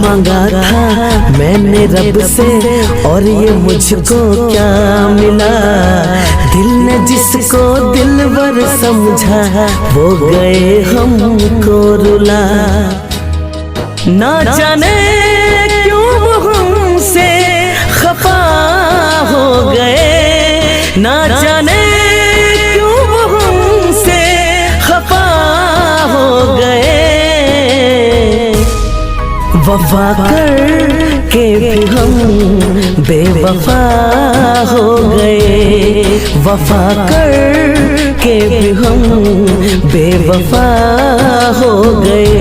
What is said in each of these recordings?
मांगा था मैंने रब से, और ये मुझको क्या मिला। दिल ने जिसको दिलवर समझा, वो गए हमको रुला। ना जाने क्यों वो हमसे खफा हो गए, ना जाने क्यों वो हमसे खफा हो गए। वफा करके भी हम बेवफा हो गए, वफा करके भी हम बेवफा हो गए।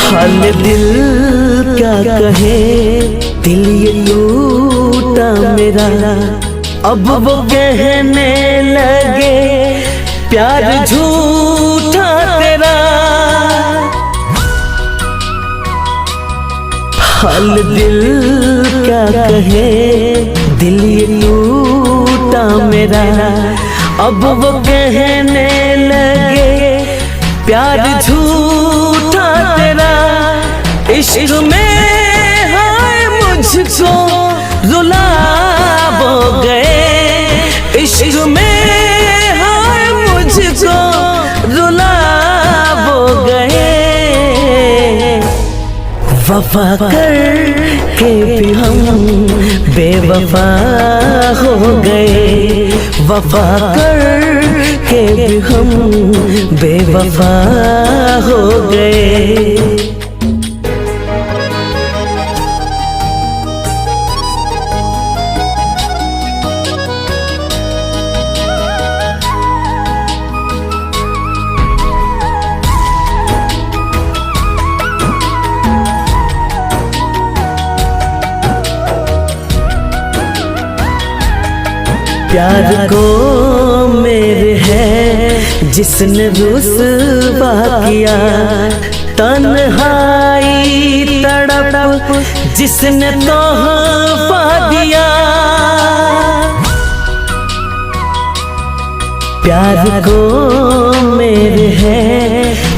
हाल दिल क्या कहे, दिल ये टूटा मेरा। अब वो कहने लगे प्यार झूठा तेरा। हाल दिल क्या कहे, दिल ये टूटा मेरा। अब वो कहने लगे प्यार झूठा तेरा। इश्क में हाय मुझको रुला वो गए, इश्क में हाय मुझको रुला वो गए। वफा करके भी हम बेवफा हो गए, वफा करके भी हम बेवफा हो गए। प्यार को मेरे है जिसने रुसवा किया, तन्हाई तड़प जिसने तोहफा दिया। प्यार को मेरे है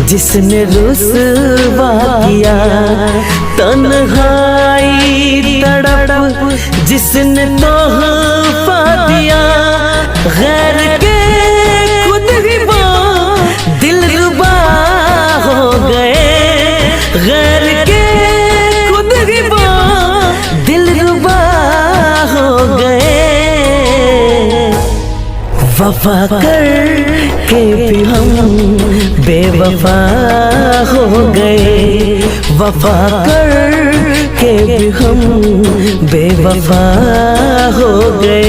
जिसने रुसवा किया, तन्हाई तड़प जिसने तोहफा दिया। गैर के खुद ही वो दिलरुबा हो गए, गैर के खुद ही वो दिलरुबा हो गए। वफा करके भी हम बेवफा हो गए, वफा करके भी हम बेवफा हो गए।